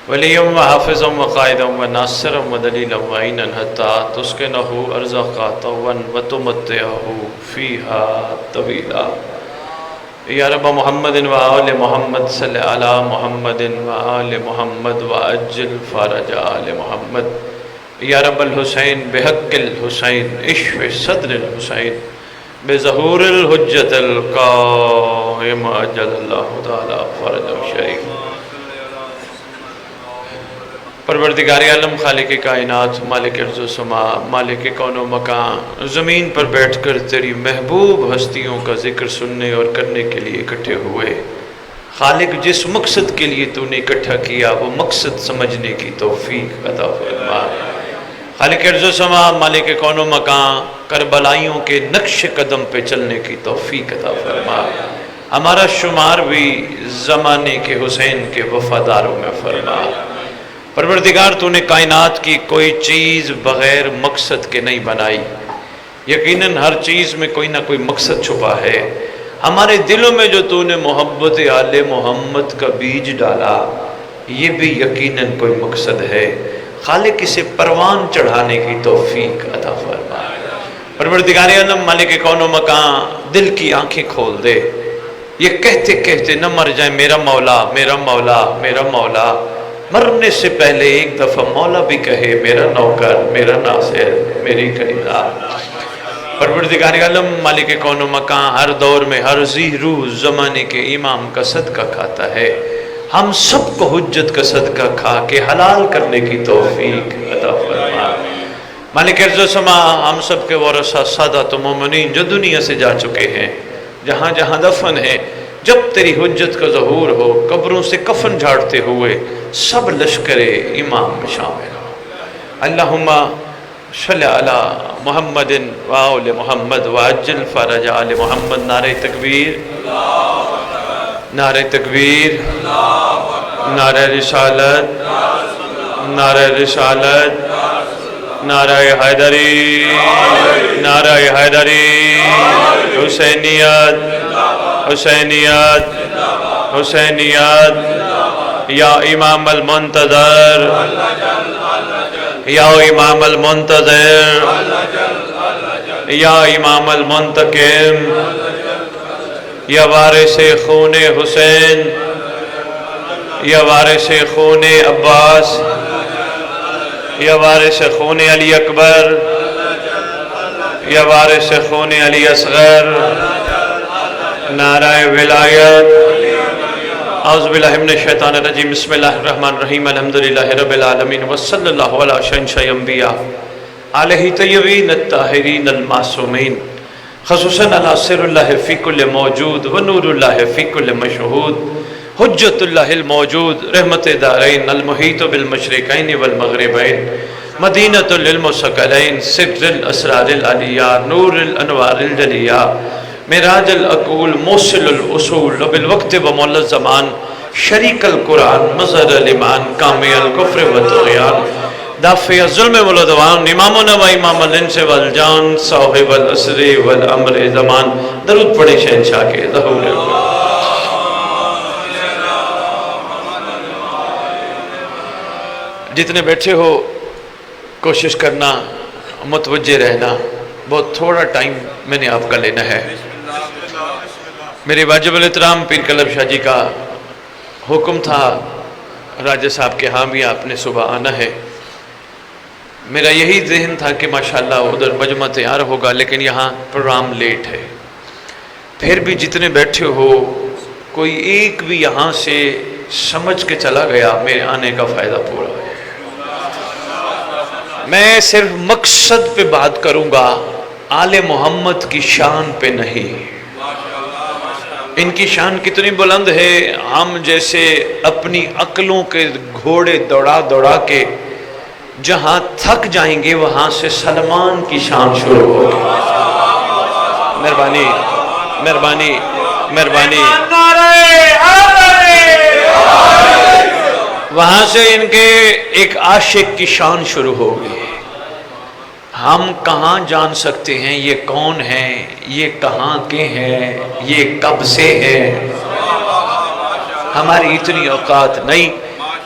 وليا وحافظا وقائدا وناصرا ودليلا وعينا حتى تسكنه أرزاقا طوا وتمتعه فيها طويلا. یا رب محمد و آل محمد صلی علی محمد و آل محمد وعجل فرج آل محمد. یا رب الحسین بحق الحسین اشف صدر الحسین بظہور الحجت القائم اجل اللہ تعالی فرج شریف. پروردگار عالم، خالق کائنات، مالک ارض و سما، مالک کون و مکان، زمین پر بیٹھ کر تیری محبوب ہستیوں کا ذکر سننے اور کرنے کے لیے اکٹھے ہوئے. خالق، جس مقصد کے لیے تو نے اکٹھا کیا وہ مقصد سمجھنے کی توفیق عطا فرما. خالق ارض و سما، مالک کون و مکان، کربلائیوں کے نقش قدم پہ چلنے کی توفیق عطا فرما. ہمارا شمار بھی زمانے کے حسین کے وفاداروں میں فرما. پروردگار، تو نے کائنات کی کوئی چیز بغیر مقصد کے نہیں بنائی. یقیناً ہر چیز میں کوئی نہ کوئی مقصد چھپا ہے. ہمارے دلوں میں جو تو نے محبت آل محمد کا بیج ڈالا، یہ بھی یقیناً کوئی مقصد ہے. خالق، اسے پروان چڑھانے کی توفیق عطا فرما. پروردگار عالم، مالک کون و مکان، دل کی آنکھیں کھول دے. یہ کہتے کہتے نہ مر جائیں میرا مولا میرا مولا میرا مولا. مرنے سے پہلے ایک دفعہ مولا بھی کہے میرا نوکر میرا ناصر میری خریدار. پروردگار عالم، مالک کون و مکان، ہر دور میں ہر ذی روح زمانے کے امام کا صدقہ کھاتا ہے. ہم سب کو حجت کا صدقہ کھا کے حلال کرنے کی توفیق عطا فرما. مالک ارض و سما، ہم سب کے ورثہ سادات و مومنین جو دنیا سے جا چکے ہیں، جہاں جہاں دفن ہیں، جب تیری حجت کا ظہور ہو قبروں سے کفن جھاڑتے ہوئے سب لشکر امام میں شامل ہو. اللہم صلی علی محمد و آل محمد وعجل فرج آل محمد. نعرہ تکبیر، نعرہ تکبیر، نعرہ رسالت، نعرہ رسالت، نعرہ حیدری، نعرہ حیدری. حسینیت، حسینیت، حسینیت. یا امام المنتظر، یا امام المنتظر، یا امام المنتقم، یا وارث خون حسین، یا وارث خون عباس، یا وارث خون علی اکبر، یا وارث خون علی اصغر. نعرہ ولایت. اعوذ باللہ من الشیطان الرجیم. بسم اللہ الرحمن الرحیم. الحمدللہ رب العالمین وصلی اللہ علی شہنشاہ انبیاء علیہ طیبین الطاہرین المعصومین، خصوصاً علی سر اللہ فی کل موجود و نور اللہ فی کل مشہود، حجت اللہ الموجود، رحمت دارین، المحیط بالمشرقین والمغربین، مدینۃ للمثقلین، سر الاسرار العلیہ، نور الانوار الجلیہ، معراج العقول، موصل الاصول، بالوقت و مول الزمان، شریک القرآن، مظہر الایمان، کامی الکفر و طغیان، دافع الظلم والعدوان، امامنا و امام الانس والجان، صاحب العصر والامر زمان. درود پڑھے شہنشاہ کے ظہور. جتنے بیٹھے ہو کوشش کرنا متوجہ رہنا. بہت تھوڑا ٹائم میں نے آپ کا لینا ہے. میرے واجب الاحترام پیر کلب شاہ جی کا حکم تھا راجہ صاحب کے ہاں بھی آپ نے صبح آنا ہے. میرا یہی ذہن تھا کہ ماشاءاللہ ادھر مجمع تیار ہوگا، لیکن یہاں پروگرام لیٹ ہے. پھر بھی جتنے بیٹھے ہو کوئی ایک بھی یہاں سے سمجھ کے چلا گیا، میرے آنے کا فائدہ پورا ہے. میں صرف مقصد پہ بات کروں گا، آل محمد کی شان پہ نہیں. ان کی شان کتنی بلند ہے. ہم جیسے اپنی عقلوں کے گھوڑے دوڑا دوڑا کے جہاں تھک جائیں گے وہاں سے سلمان کی شان شروع ہوگی. مہربانی مہربانی مہربانی. وہاں سے ان کے ایک عاشق کی شان شروع ہوگی. ہم کہاں جان سکتے ہیں یہ کون ہیں، یہ کہاں کے ہیں، یہ کب سے ہیں. ہماری اتنی اوقات نہیں.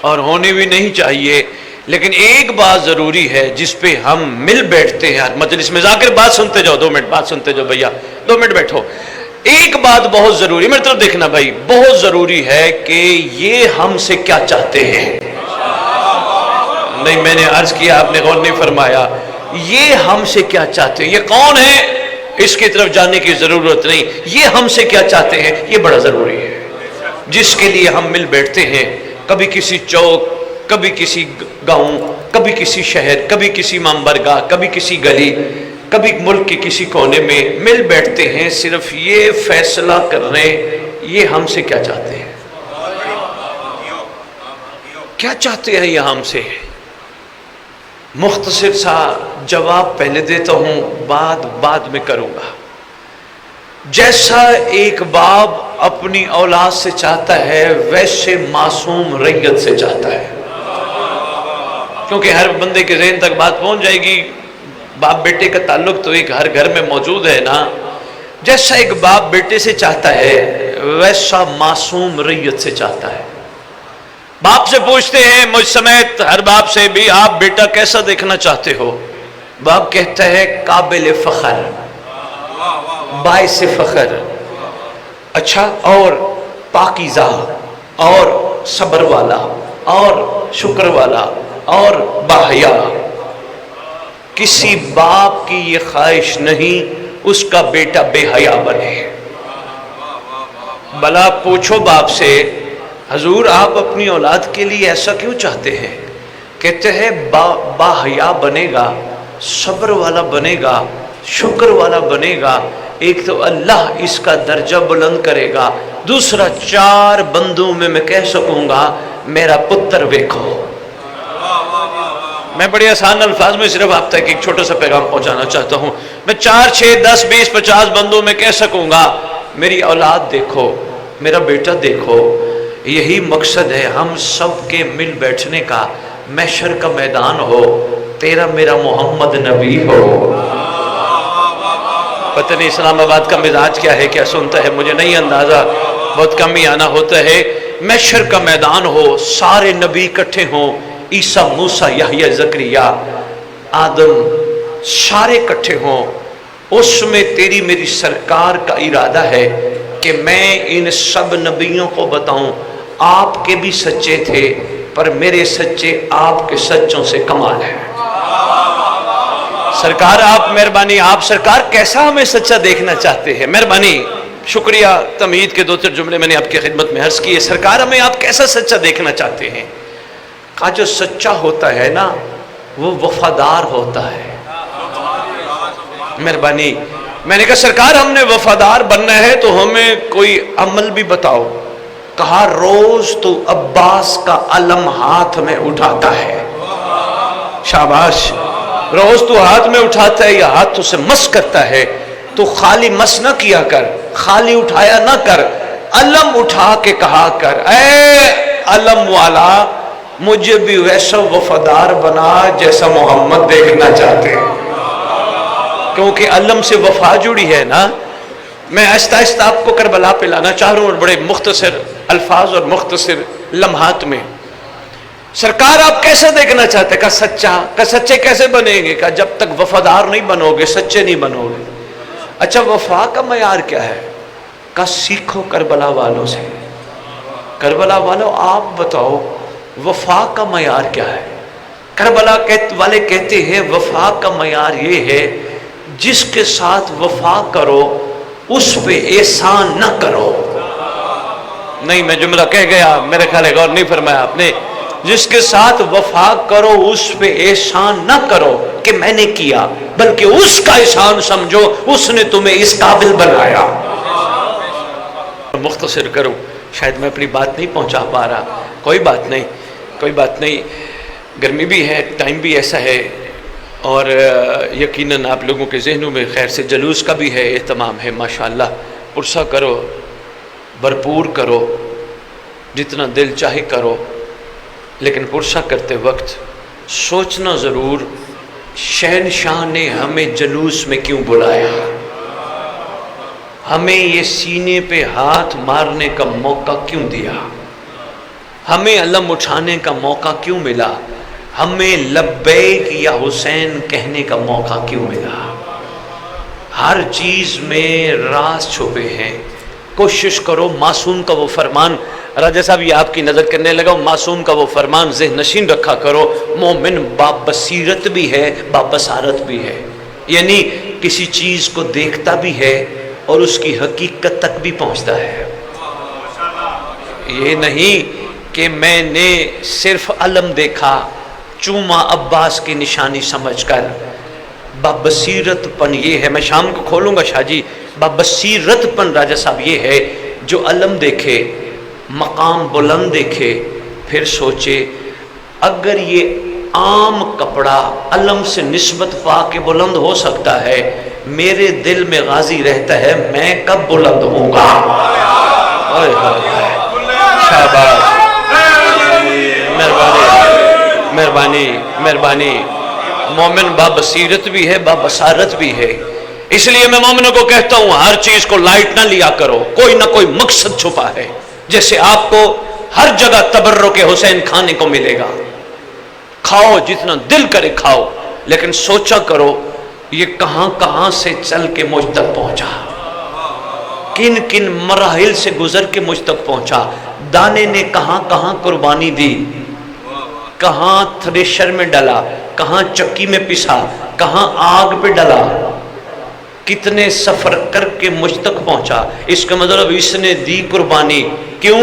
اور ہونی بھی نہیں چاہیے، لیکن ایک بات ضروری ہے جس پہ ہم مل بیٹھتے ہیں مجلس میں۔ ذاکر بات سنتے جاؤ، 2 منٹ بات سنتے جاؤ بھیا، 2 منٹ بیٹھو۔ ایک بات بہت ضروری، میری طرف دیکھنا بھائی، بہت ضروری ہے کہ یہ ہم سے کیا چاہتے ہیں۔ نہیں، میں نے عرض کیا، آپ نے غور نہیں فرمایا۔ یہ ہم سے کیا چاہتے ہیں، یہ کون ہے اس کی طرف جانے کی ضرورت نہیں، یہ ہم سے کیا چاہتے ہیں یہ بڑا ضروری ہے، جس کے لیے ہم مل بیٹھتے ہیں۔ کبھی کسی چوک، کبھی کسی گاؤں، کبھی کسی شہر، کبھی کسی منبرگاہ، کبھی کسی گلی، کبھی ملک کے کسی کونے میں مل بیٹھتے ہیں، صرف یہ فیصلہ کرنے یہ ہم سے کیا چاہتے ہیں، کیا چاہتے ہیں یہ ہم سے۔ مختصر سا جواب پہلے دیتا ہوں، بعد میں کروں گا۔ جیسا ایک باپ اپنی اولاد سے چاہتا ہے ویسے معصوم ریت سے چاہتا ہے، کیونکہ ہر بندے کے ذہن تک بات پہنچ جائے گی، باپ بیٹے کا تعلق تو ایک ہر گھر میں موجود ہے نا۔ جیسا ایک باپ بیٹے سے چاہتا ہے ویسا معصوم ریت سے چاہتا ہے۔ باپ سے پوچھتے ہیں، مجھ سمیت ہر باپ سے بھی، آپ بیٹا کیسا دیکھنا چاہتے ہو؟ باپ کہتا ہے قابل فخر، باعث فخر، اچھا، اور پاکیزہ، اور صبر والا، اور شکر والا، اور باحیا۔ کسی باپ کی یہ خواہش نہیں اس کا بیٹا بے حیا بنے۔ بلا پوچھو باپ سے، حضور آپ اپنی اولاد کے لیے ایسا کیوں چاہتے ہیں؟ کہتے ہیں باحیا بنے گا، صبر والا بنے گا، شکر والا بنے گا، ایک تو اللہ اس کا درجہ بلند کرے گا، دوسرا 4 بندوں میں کہہ سکوں گا میرا پتر دیکھو۔ میں بڑے آسان الفاظ میں صرف آپ تک ایک چھوٹا سا پیغام پہنچانا چاہتا ہوں۔ میں 4، 6، 10، 20، 50 بندوں میں کہہ سکوں گا میری اولاد دیکھو، میرا بیٹا دیکھو۔ یہی مقصد ہے ہم سب کے مل بیٹھنے کا، محشر کا میدان ہو، تیرا میرا محمد نبی ہو۔ پتہ نہیں اسلام آباد کا مزاج کیا ہے، کیا سنتا ہے مجھے نہیں اندازہ، بہت کم ہی آنا ہوتا ہے۔ محشر کا میدان ہو، سارے نبی اکٹھے ہوں، عیسیٰ، موسیٰ، یحییٰ، زکریا، آدم، سارے اکٹھے ہوں۔ اس میں تیری میری سرکار کا ارادہ ہے کہ میں ان سب نبیوں کو بتاؤں آپ کے بھی سچے تھے، پر میرے سچے آپ کے سچوں سے کمال ہے۔ سرکار آپ مہربانی، آپ سرکار کیسا ہمیں سچا دیکھنا چاہتے ہیں؟ مہربانی، شکریہ، تمہید کے 2-3 جملے میں نے آپ کی خدمت میں عرض کیے۔ سرکار ہمیں آپ کیسا سچا دیکھنا چاہتے ہیں؟ کہا جو سچا ہوتا ہے نا وہ وفادار ہوتا ہے۔ مہربانی، میں نے کہا سرکار ہم نے وفادار بننا ہے تو ہمیں کوئی عمل بھی بتاؤ۔ کہا روز تو عباس کا علم ہاتھ میں اٹھاتا ہے۔ شاباش، روز تو ہاتھ میں اٹھاتا ہے یا ہاتھوں سے مس کرتا ہے، تو خالی مس نہ کیا کر، خالی اٹھایا نہ کر، علم اٹھا کے کہا کر اے علم والا مجھے بھی ویسا وفادار بنا جیسا محمد دیکھنا چاہتے ہیں، کیونکہ علم سے وفا جڑی ہے نا۔ میں آہستہ آہستہ آپ کو کربلا پہ لانا چاہ رہا ہوں، اور بڑے مختصر الفاظ اور مختصر لمحات میں۔ سرکار آپ کیسے دیکھنا چاہتے؟ کہا سچا۔ کہا سچے کیسے بنیں گے؟ کہا جب تک وفادار نہیں بنو گے سچے نہیں بنو گے۔ اچھا وفا کا معیار کیا ہے؟ کہا سیکھو کربلا والوں سے۔ کربلا والوں آپ بتاؤ وفا کا معیار کیا ہے؟ کربلا والے کہتے ہیں وفا کا معیار یہ ہے جس کے ساتھ وفا کرو اس پہ احسان نہ کرو۔ نہیں، میں جملہ کہہ گیا، میرے خیال ہے غور نہیں فرمایا آپ نے۔ جس کے ساتھ وفا کرو اس پہ احسان نہ کرو کہ میں نے کیا، بلکہ اس کا احسان سمجھو اس نے تمہیں اس قابل بنایا۔ مختصر کروں، شاید میں اپنی بات نہیں پہنچا پا رہا، کوئی بات نہیں، کوئی بات نہیں، گرمی بھی ہے، ٹائم بھی ایسا ہے، اور یقیناً آپ لوگوں کے ذہنوں میں خیر سے جلوس کا بھی ہے، اہتمام ہے، ماشاءاللہ۔ پرسہ کرو، بھرپور کرو، جتنا دل چاہے کرو، لیکن پرسہ کرتے وقت سوچنا ضرور شہنشاہ نے ہمیں جلوس میں کیوں بلایا، ہمیں یہ سینے پہ ہاتھ مارنے کا موقع کیوں دیا۔ ہمیں علم اٹھانے کا موقع کیوں ملا؟ ہمیں لبیک یا حسین کہنے کا موقع کیوں ملا؟ ہر چیز میں راز چھپے ہیں. کوشش کرو معصوم کا وہ فرمان، راجہ صاحب یہ آپ کی نظر کرنے لگا، معصوم کا وہ فرمان ذہن نشین رکھا کرو، مومن با بصیرت بھی ہے با بصارت بھی ہے، یعنی کسی چیز کو دیکھتا بھی ہے اور اس کی حقیقت تک بھی پہنچتا ہے. یہ نہیں کہ میں نے صرف علم دیکھا، چوما عباس کی نشانی سمجھ کر. بابصیرت پن یہ ہے، میں شام کو کھولوں گا شاہ جی، بابصیرت پن راجہ صاحب یہ ہے جو علم دیکھے، مقام بلند دیکھے، پھر سوچے اگر یہ عام کپڑا علم سے نسبت پا کے بلند ہو سکتا ہے، میرے دل میں غازی رہتا ہے میں کب بلند ہوں گا. شاباش، مہربانی مہربانی مہربانی. مومن بابصیرت بھی ہے بابصارت بھی ہے. اس لیے میں مومنوں کو کہتا ہوں ہر چیز کو لائٹ نہ لیا کرو، کوئی نہ کوئی مقصد چھپا ہے. جیسے آپ کو ہر جگہ تبرک حسین کھانے کو ملے گا، کھاؤ جتنا دل کرے کھاؤ، لیکن سوچا کرو یہ کہاں کہاں سے چل کے مجھ تک پہنچا، کن کن مراحل سے گزر کے مجھ تک پہنچا. دانے نے کہاں کہاں قربانی دی، کہاں تھریشر میں ڈلا، کہاں چکی میں پسا، کہاں آگ پہ ڈلا، کتنے سفر کر کے مجھ تک پہنچا. اس کا مطلب اس نے دی قربانی. کیوں؟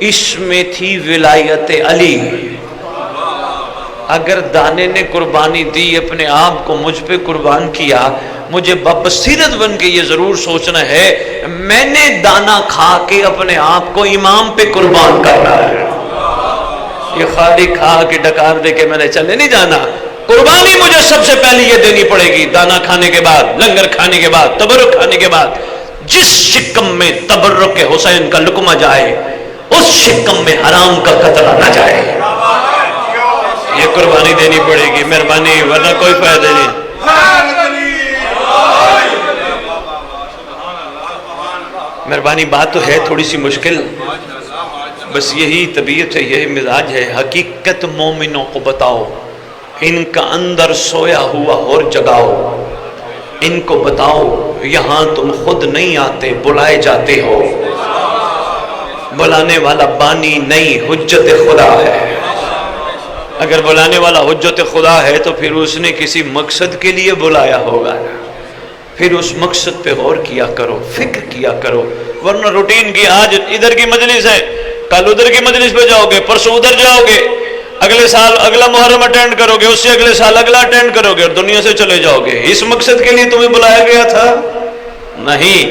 اس میں تھی ولایت علی. اگر دانے نے قربانی دی، اپنے آپ کو مجھ پہ قربان کیا، مجھے بابصیرت بن کے یہ ضرور سوچنا ہے میں نے دانا کھا کے اپنے آپ کو امام پہ قربان کرنا ہے. یہ خالی کھا کے ڈکار دے کے میں نے چلے نہیں جانا. قربانی مجھے سب سے پہلے یہ دینی پڑے گی، دانا کھانے کے بعد، لنگر کھانے کے بعد، تبرک کھانے کے بعد. جس شکم میں تبرک حسین کا لقمہ جائے، اس شکم میں حرام کا قطرہ نہ جائے. یہ قربانی دینی پڑے گی، مہربانی، ورنہ کوئی فائدہ نہیں. مہربانی. بات تو ہے تھوڑی سی مشکل، بس یہی طبیعت ہے، یہی مزاج ہے. حقیقت مومنوں کو بتاؤ، ان کا اندر سویا ہوا اور جگاؤ. ان کو بتاؤ یہاں تم خود نہیں آتے، بلائے جاتے ہو. بلانے والا بانی نہیں، حجت خدا ہے. اگر بلانے والا حجت خدا ہے تو پھر اس نے کسی مقصد کے لیے بلایا ہوگا، پھر اس مقصد پہ غور کیا کرو، فکر کیا کرو. ورنہ روٹین کی آج ادھر کی مجلس ہے، کل ادھر کی مجلس پہ جاؤ گے، پرسوں ادھر جاؤ گے، اگلے سال اگلا محرم اٹینڈ کرو گے، اس سے اگلے سال اگلا اٹینڈ کرو گے اور دنیا سے چلے جاؤ گے. اس مقصد کے لیے تمہیں بلایا گیا تھا؟ نہیں.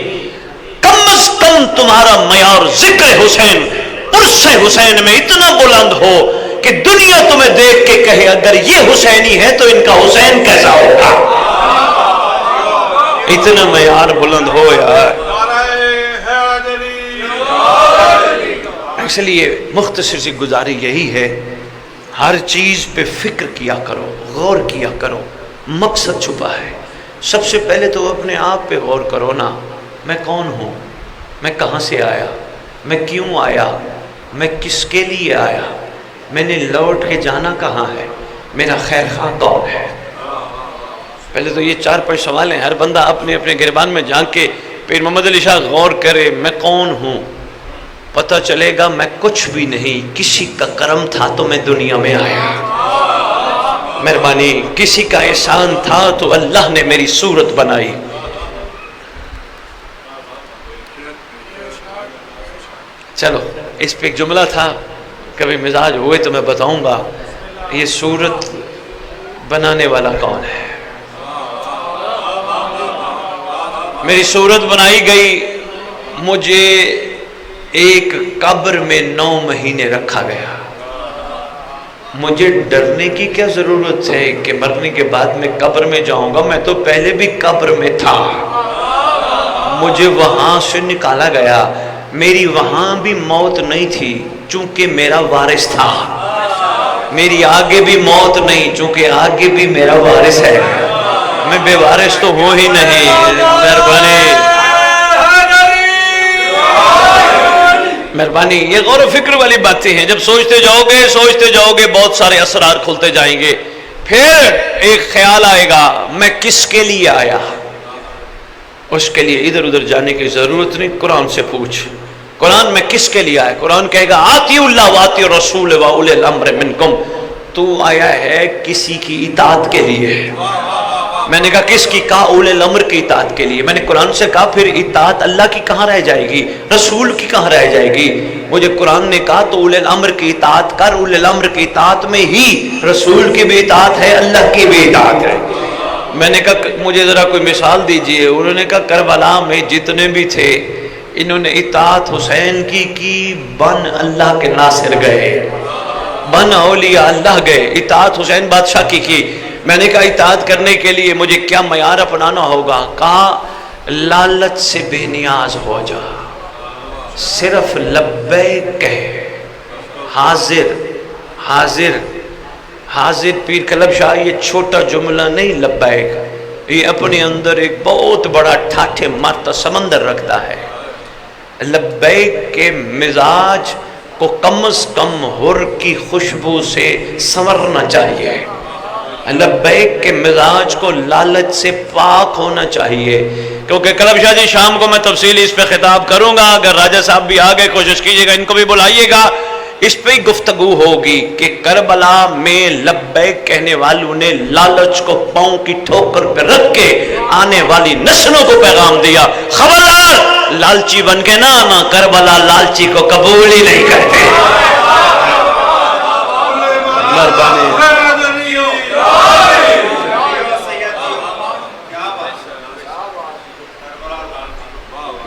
کم از کم تمہارا معیار ذکر حسین، عرص حسین میں اتنا بلند ہو کہ دنیا تمہیں دیکھ کے کہے اگر یہ حسینی ہے تو ان کا حسین کیسا ہوگا. اتنا معیار بلند ہو یار. اس لیے مختصر سی گزاری یہی ہے، ہر چیز پہ فکر کیا کرو، غور کیا کرو. مقصد چھپا ہے. سب سے پہلے تو اپنے آپ پہ غور کرو نا، میں کون ہوں، میں کہاں سے آیا، میں کیوں آیا، میں کس کے لیے آیا، میں نے لوٹ کے جانا کہاں ہے، میرا خیر خواہ کون ہے. پہلے تو یہ 4-5 سوال ہیں. ہر بندہ اپنے اپنے گریبان میں جھانک کے پیر محمد علی شاہ غور کرے میں کون ہوں. پتہ چلے گا میں کچھ بھی نہیں، کسی کا کرم تھا تو میں دنیا میں آیا. مہربانی، کسی کا احسان تھا تو اللہ نے میری صورت بنائی. چلو اس پہ ایک جملہ تھا، کبھی مزاج ہوئے تو میں بتاؤں گا. یہ صورت بنانے والا کون ہے؟ میری صورت بنائی گئی، مجھے ایک قبر میں 9 مہینے رکھا گیا. مجھے ڈرنے کی کیا ضرورت ہے کہ مرنے کے بعد میں قبر میں جاؤں گا، میں تو پہلے بھی قبر میں تھا. مجھے وہاں سے نکالا گیا. میری وہاں بھی موت نہیں تھی چونکہ میرا وارث تھا. میری آگے بھی موت نہیں چونکہ آگے بھی میرا وارث ہے. میں بے وارث تو ہوں ہی نہیں. مہربانی. مہربانی، یہ غور و فکر والی باتیں ہیں. جب سوچتے جاؤ گے بہت سارے اسرار کھلتے جائیں گے. پھر ایک خیال آئے گا میں کس کے لیے آیا. اس کے لیے ادھر ادھر جانے کی ضرورت نہیں، قرآن سے پوچھ قرآن میں کس کے لیے آیا. قرآن کہے گا آتی اللہ واتی رسول و اولي الامر منکم. تو آیا ہے کسی کی اطاعت کے لیے. میں نے کہا کس کی؟ کہا اولي الامر کی اطاعت کے لیے. میں نے قرآن سے کہا پھر اطاعت اللہ کی کہاں رہ جائے گی، رسول کی کہاں رہ جائے گی. مجھے قرآن نے کہا تو اولي الامر کی اطاعت کر. اولي الامر کی اطاعت میں ہی رسول کی بھی اطاعت ہے، اللہ کی بھی اطاعت ہے. میں نے کہا مجھے ذرا کوئی مثال دیجئے. انہوں نے کہا کربلا میں جتنے بھی تھے انہوں نے اطاعت حسین کی بن اللہ کے ناصر گئے، بن اولیاء اللہ گئے. اطاعت حسین بادشاہ کی. میں نے کہا اطاعت کرنے کے لیے مجھے کیا معیار اپنانا ہوگا. کہا لالچ سے بے نیاز ہو جا، صرف لبیک کہے. حاضر حاضر حاضر پیر کلب شاہ یہ چھوٹا جملہ نہیں لبیک، یہ اپنے اندر ایک بہت بڑا ٹھاٹھے مارتا سمندر رکھتا ہے. لبیک کے مزاج کو کم از کم حر کی خوشبو سے سنورنا چاہیے. لبیک کے مزاج کو لالچ سے پاک ہونا چاہیے. کیونکہ کلب شاہ جی شام کو میں تفصیلی اس پہ خطاب کروں گا. اگر راجہ صاحب بھی آگے کوشش کیجئے گا، ان کو بھی بلائیے گا، اس پہ ہی گفتگو ہوگی کہ کربلا میں لبیک کہنے والوں نے لالچ کو پاؤں کی ٹھوکر پہ رکھ کے آنے والی نسلوں کو پیغام دیا خبردار لالچی بن کے نہ آنا، کربلا لالچی کو قبول ہی نہیں کرتے.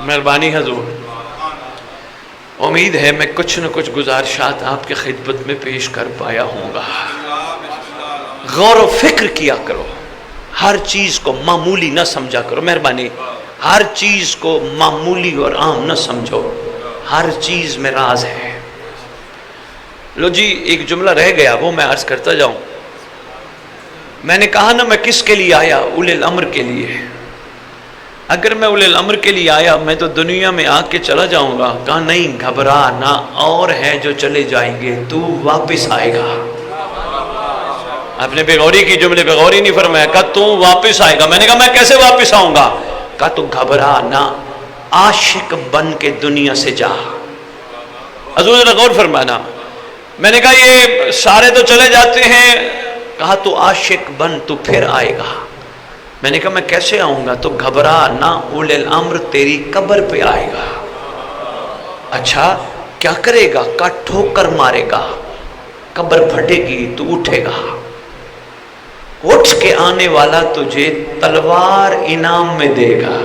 مہربانی حضور. امید ہے میں کچھ نہ کچھ گزارشات آپ کی خدمت میں پیش کر پایا ہوں گا. غور و فکر کیا کرو، ہر چیز کو معمولی نہ سمجھا کرو. مہربانی ہر چیز کو معمولی اور عام نہ سمجھو، ہر چیز میں راز ہے. لو جی ایک جملہ رہ گیا وہ میں عرض کرتا جاؤں. میں نے کہا نا میں کس کے لیے آیا، اولي الامر کے لیے. اگر میں اولي الامر کے لیے آیا میں تو دنیا میں آ کے چلا جاؤں گا. کہا نہیں گھبرا نہ، اور ہیں جو چلے جائیں گے، تو واپس آئے گا. آپ نے بغوری کی جملے بغوری نہیں فرمایا، کہا تو واپس آئے گا. میں نے کہا میں کیسے واپس آؤں گا. کہا تو گھبرا نہ، عاشق بن کے دنیا سے جا. حضور نے غور فرمانا. میں نے کہا یہ سارے تو چلے جاتے ہیں. کہا تو عاشق بن، تو پھر آئے گا. میں نے کہا میں کیسے آؤں گا. تو گھبرا نہ، اولي الامر تیری قبر پہ آئے گا. اچھا کیا کرے گا. کا ٹھوکر مارے گا، قبر پھٹے گی تو اٹھے گا. اٹھ کے آنے والا تجھے تلوار انعام میں دے گا.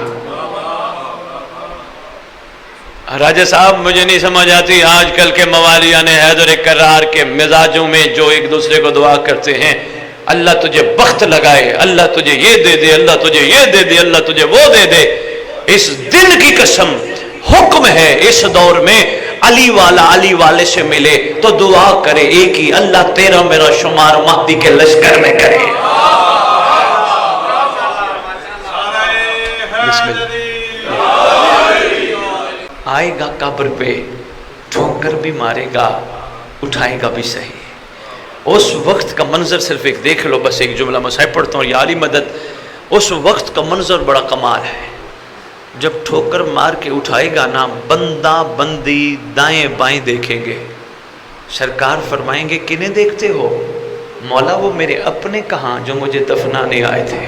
راجہ صاحب مجھے نہیں سمجھ آتی آج کل کے موالیان حیدر کرار کے مزاجوں میں جو ایک دوسرے کو دعا کرتے ہیں اللہ تجھے بخت لگائے، اللہ تجھے یہ دے دے، اللہ تجھے یہ دے دے، اللہ تجھے وہ دے دے. اس دن کی قسم حکم ہے اس دور میں علی والا علی والے سے ملے تو دعا کرے ایک ہی، اللہ تیرا میرا شمار مہدی کے لشکر میں کرے. بسم اللہ. آئے گا قبر پہ، ٹھوکر بھی مارے گا، اٹھائے گا بھی صحیح. اس وقت کا منظر صرف ایک دیکھ لو. بس ایک جملہ میں صاحب پڑھتا ہوں یا علی مدد. اس وقت کا منظر بڑا کمال ہے. جب ٹھوکر مار کے اٹھائے گا نا، بندہ بندی دائیں بائیں دیکھیں گے. سرکار فرمائیں گے کنہیں دیکھتے ہو. مولا وہ میرے اپنے کہاں جو مجھے دفنانے آئے تھے.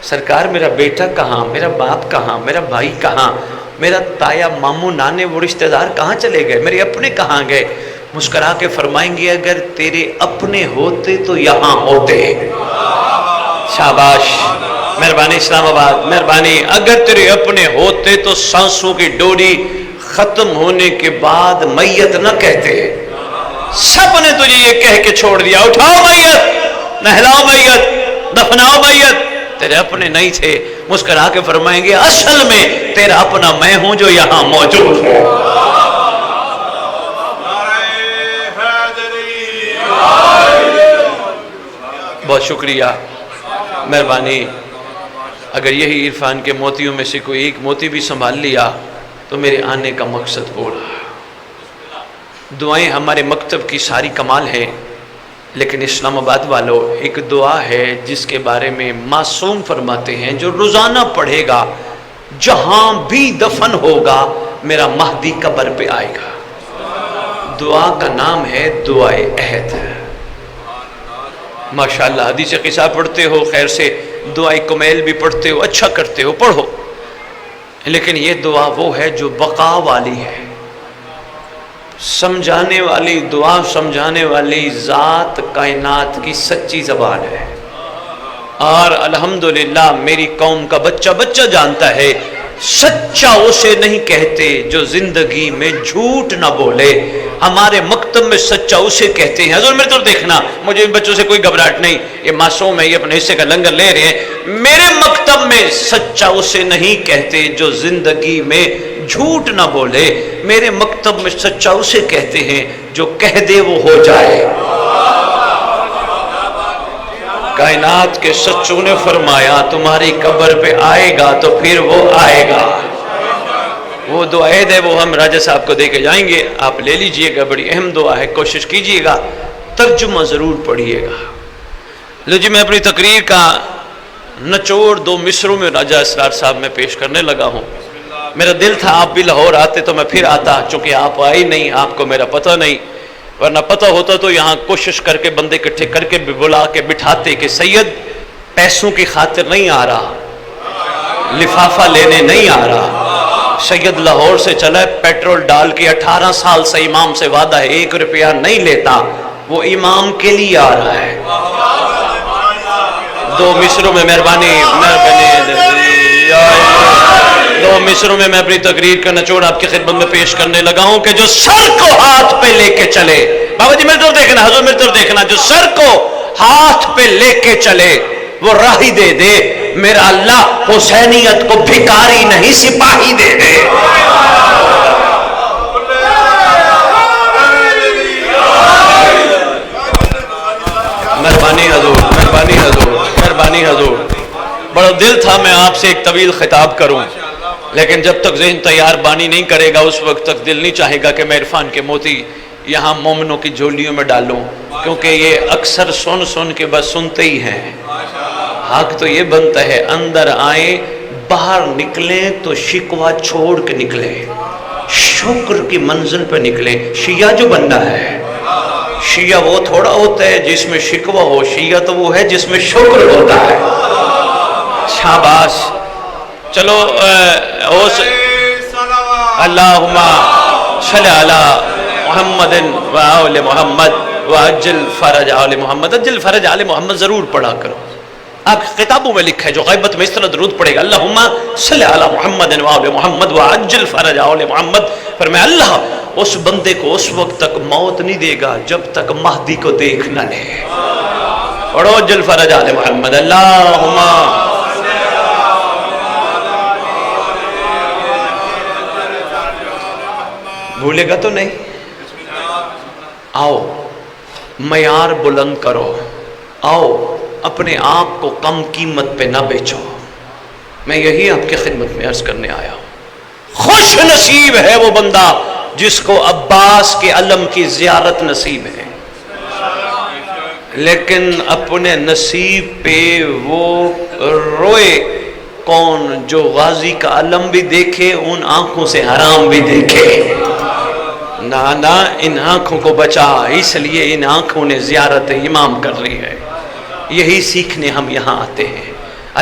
سرکار میرا بیٹا کہاں، میرا باپ کہاں، میرا بھائی کہاں، میرا تایا ماموں نانے وہ رشتہ دار کہاں چلے گئے، میرے اپنے کہاں گئے. مسکرا کے فرمائیں گے اگر تیرے اپنے ہوتے تو یہاں ہوتے. شاباش، مہربانی اسلام آباد، مہربانی. اگر تیرے اپنے ہوتے تو سانسوں کی ڈوری ختم ہونے کے بعد میت نہ کہتے. سب نے تجھے یہ کہہ کے چھوڑ دیا اٹھاؤ میت، نہلاؤ میت، دفناؤ میت. تیرے اپنے نہیں تھے. مسکرا کے فرمائیں گے اصل میں تیرا اپنا میں ہوں جو یہاں موجود ہوں. بہت شکریہ، مہربانی. اگر یہی عرفان کے موتیوں میں سے کوئی ایک موتی بھی سنبھال لیا تو میرے آنے کا مقصد پورا. دعائیں ہمارے مکتب کی ساری کمال ہیں، لیکن اسلام آباد والوں ایک دعا ہے جس کے بارے میں معصوم فرماتے ہیں جو روزانہ پڑھے گا جہاں بھی دفن ہوگا میرا مہدی قبر پہ آئے گا۔ دعا کا نام ہے دعائے عہد۔ ماشاءاللہ حدیث قصہ پڑھتے ہو، خیر سے دعائے کمیل بھی پڑھتے ہو، اچھا کرتے ہو، پڑھو، لیکن یہ دعا وہ ہے جو بقا والی ہے، سمجھانے والی دعا، سمجھانے والی ذات کائنات کی سچی زبان ہے۔ اور الحمدللہ میری قوم کا بچہ بچہ جانتا ہے سچا اسے نہیں کہتے جو زندگی میں جھوٹ نہ بولے۔ ہمارے مکتب میں سچا اسے کہتے ہیں۔ حضور میرے طرف دیکھنا، مجھے ان بچوں سے کوئی گھبراہٹ نہیں، یہ معصوم ہے، یہ اپنے حصے کا لنگر لے رہے ہیں۔ میرے مکتب میں سچا اسے نہیں کہتے جو زندگی میں جھوٹ نہ بولے، میرے مکتب میں سچا اسے کہتے ہیں جو کہہ دے وہ ہو جائے۔ کائنات کے سچوں نے فرمایا تمہاری قبر پہ آئے گا تو پھر وہ آئے گا۔ وہ دعا ہے وہ ہم راجہ صاحب کو دے کے جائیں گے، آپ لے لیجئے گا، بڑی اہم دعا ہے، کوشش کیجئے گا، ترجمہ ضرور پڑھیے گا۔ لو جی، میں اپنی تقریر کا نچوڑ 2 مصروں میں راجہ اسرار صاحب میں پیش کرنے لگا ہوں۔ میرا دل تھا آپ بھی لاہور آتے تو میں پھر آتا، چونکہ آپ آئی نہیں، آپ کو میرا پتہ نہیں، ورنہ پتہ ہوتا تو یہاں کوشش کر کے بندے اکٹھے کر کے بلا کے بٹھاتے کہ سید پیسوں کی خاطر نہیں آ رہا، لفافہ لینے نہیں آ رہا، سید لاہور سے چلا ہے، پیٹرول ڈال کے 18 سال سے امام سے وعدہ ہے 1 روپیہ نہیں لیتا، وہ امام کے لیے آ رہا ہے۔ 2 مصروں میں مہربانی 2 مصروں میں میں اپنی تقریر کا نچوڑ آپ کی خدمت میں پیش کرنے لگا ہوں کہ جو سر کو ہاتھ پہ لے کے چلے، بابا جی میری طرف دیکھنا، حضور میری طرف دیکھنا، جو سر کو ہاتھ پہ لے کے چلے وہ راہی دے دے، میرا اللہ حسینیت کو بھکاری نہیں سپاہی دے دے۔ مہربانی حضور، مہربانی حضور، مہربانی حضور۔ بڑا دل تھا میں آپ سے ایک طویل خطاب کروں، لیکن جب تک ذہن تیار بانی نہیں کرے گا اس وقت تک دل نہیں چاہے گا کہ میں عرفان کے موتی یہاں مومنوں کی جولیوں میں ڈالوں، کیونکہ یہ اکثر سن سن کے بس سنتے ہی ہیں۔ حق تو یہ بنتا ہے اندر آئیں، باہر نکلیں تو شکوہ چھوڑ کے نکلیں، شکر کی منزل پہ نکلیں۔ شیعہ جو بننا ہے، شیعہ وہ تھوڑا ہوتا ہے جس میں شکوہ ہو، شیعہ تو وہ ہے جس میں شکر ہوتا ہے۔ شاباش، چلو اللہم صلی علی محمد و آل محمد وعجل فرج آل محمد۔ عجل فرج آل محمد ضرور پڑھا کرو، آپ کتابوں میں لکھا ہے جو غیبت میں اس طرح درود پڑھے گا، اللہم صلی علی محمد و آل محمد وعجل فرج آل محمد، فرمایا اللہ اس بندے کو اس وقت تک موت نہیں دے گا جب تک مہدی کو دیکھ نہ لے۔ پڑھو عجل فرج آل محمد، اللہم بھولے گا تو نہیں۔ آؤ معیار بلند کرو، آؤ اپنے آپ کو کم قیمت پہ نہ بیچو۔ میں یہی آپ کی خدمت میں عرض کرنے آیا ہوں۔ خوش نصیب ہے وہ بندہ جس کو عباس کے علم کی زیارت نصیب ہے، لیکن اپنے نصیب پہ وہ روئے کون جو غازی کا علم بھی دیکھے ان آنکھوں سے حرام بھی دیکھے۔ نہ ان آنکھوں کو بچا، اس لیے ان آنکھوں نے زیارت امام کر لی ہے۔ یہی سیکھنے ہم یہاں آتے ہیں۔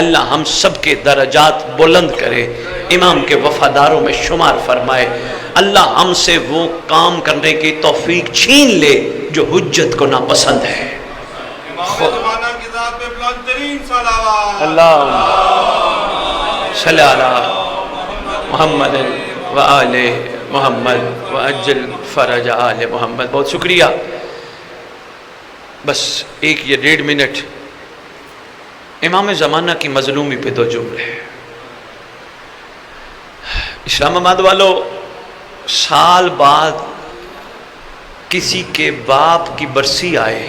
اللہ ہم سب کے درجات بلند کرے، امام کے وفاداروں میں شمار فرمائے۔ اللہ ہم سے وہ کام کرنے کی توفیق چھین لے جو حجت کو ناپسند ہے۔ اللہ صلی علی محمد و آل محمد وعجل فرج آل محمد۔ بہت شکریہ۔ بس ایک یہ 1.5 منٹ امام زمانہ کی مظلومی پہ 2 جملے۔ اسلام آباد والو، سال بعد کسی کے باپ کی برسی آئے،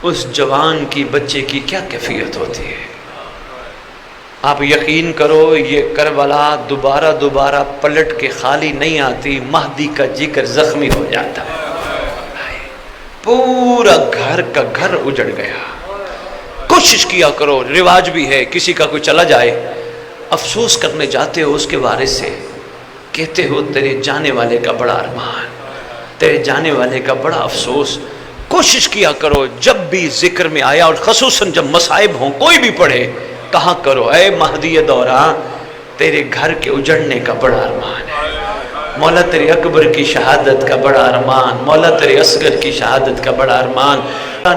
اس جوان کی بچے کی کیا کیفیت ہوتی ہے؟ آپ یقین کرو یہ کربلا دوبارہ پلٹ کے خالی نہیں آتی، مہدی کا جگر زخمی ہو جاتا ہے، پورا گھر کا گھر اجڑ گیا۔ کوشش کیا کرو، رواج بھی ہے، کسی کا کوئی چلا جائے افسوس کرنے جاتے ہو اس کے وارث سے، کہتے ہو تیرے جانے والے کا بڑا ارمان، تیرے جانے والے کا بڑا افسوس۔ کوشش کیا کرو جب بھی ذکر میں آیا، اور خصوصاً جب مصائب ہوں کوئی بھی پڑھے، کہا کرو اے مہدی دورہ تیرے گھر کے اجڑنے کا بڑا ارمان ہے، مولا تیرے اکبر کی شہادت کا بڑا ارمان، مولا تیرے اصغر کی شہادت کا بڑا ارمان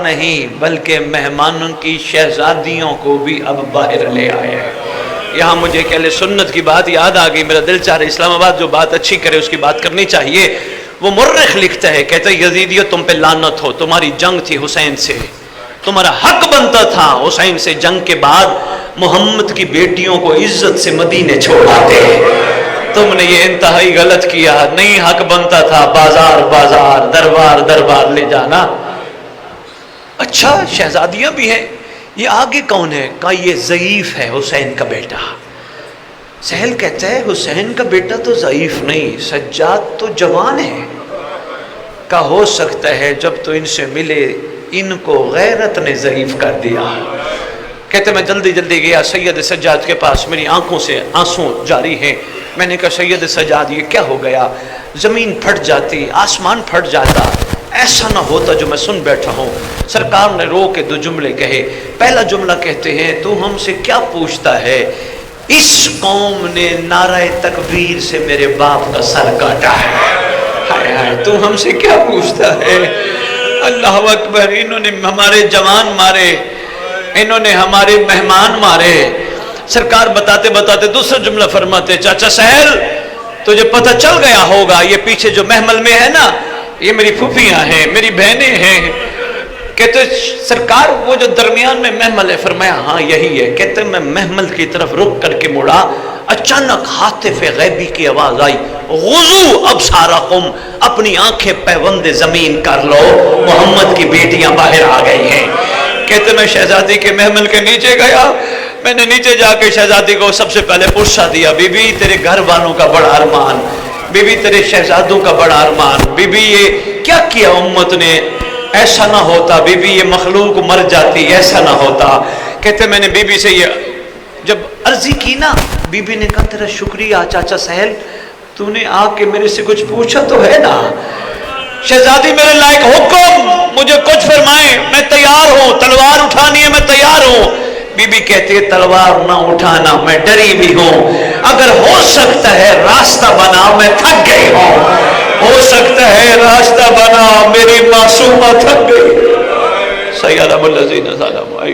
نہیں، بلکہ مہمانوں کی شہزادیوں کو بھی اب باہر لے آئے ہیں۔ یہاں مجھے کہ اہل سنت کی بات یاد آ گئی، میرا دل چاہ رہا ہے اسلام آباد جو بات اچھی کرے اس کی بات کرنی چاہیے۔ وہ مورخ لکھتا ہے، کہتا ہے یزیدیو تم پہ لعنت ہو، تمہاری جنگ تھی حسین سے، تمہارا حق بنتا تھا حسین سے جنگ کے بعد محمد کی بیٹیوں کو عزت سے مدینے چھوڑاتے، تم نے یہ انتہائی غلط کیا، نہیں حق بنتا تھا بازار بازار دربار دربار لے جانا۔ اچھا شہزادیاں بھی ہیں، یہ آگے کون ہے؟ کہا یہ ضعیف ہے حسین کا بیٹا۔ سہل کہتا ہے حسین کا بیٹا تو ضعیف نہیں، سجاد تو جوان ہے۔ کہا ہو سکتا ہے جب تو ان سے ملے ان کو غیرت نے ضعیف کر دیا۔ کہتے میں جلدی جلدی گیا سید سجاد کے پاس، میری آنکھوں سے آنسو جاری ہیں۔ میں نے کہا سید سجاد یہ کیا ہو گیا؟ زمین پھٹ جاتی، آسمان پھٹ جاتا، ایسا نہ ہوتا جو میں سن بیٹھا ہوں۔ سرکار نے رو کے دو جملے کہے۔ پہلا جملہ کہتے ہیں تو ہم سے کیا پوچھتا ہے، اس قوم نے نعرہ تکبیر سے میرے باپ کا سر کاٹا ہے، ہائے ہائے تو ہم سے کیا پوچھتا ہے۔ اللہ اکبر، انہوں نے ہمارے جوان مارے، انہوں نے ہمارے مہمان مارے۔ سرکار بتاتے بتاتے دوسرا جملہ فرماتے، چاچا سہل تجھے پتہ چل گیا ہوگا یہ پیچھے جو محمل میں ہے نا، یہ میری پھوپھیاں ہیں، میری بہنیں ہیں۔ کہتے سرکار وہ جو درمیان میں محمل ہے، فرمایا ہاں یہی ہے۔ کہتے میں محمل کی طرف رک کر کے مڑا، اچانک ہاتف غیبی کی آواز آئی، غضو ابصارکم، اپنی آنکھیں پیوند زمین کر لو، محمد کی بیٹیاں باہر آ گئی ہیں۔ کہتے میں شہزادی کے محمل کے نیچے گیا، میں نے نیچے جا کے شہزادی کو سب سے پہلے پرسا دیا، بی بی تیرے گھر والوں کا بڑا ارمان، بی بی تیرے شہزادوں کا بڑا ارمان، بی بی یہ کیا کیا امت نے، ایسا نہ ہوتا بی بی یہ مخلوق مر جاتی، ایسا نہ ہوتا۔ کہتے میں نے بی بی سے یہ جب عرضی کی نا، بی بی نے کہا تیرا شکریہ چاچا سہل، تو نے آ کے میرے سے کچھ پوچھا تو ہے نا۔ شہزادی میرے لائق حکم، مجھے کچھ فرمائیں، میں تیار ہوں، تلوار اٹھانی ہے میں تیار ہوں۔ بی بی کہتی ہے تلوار نہ اٹھانا، میں ڈری بھی ہوں، اگر ہو سکتا ہے راستہ بنا، میں تھک گئی ہوں، ہو سکتا ہے راستہ بنا، میری معصومہ تھک گئی۔ سیدنا الذین ظلموا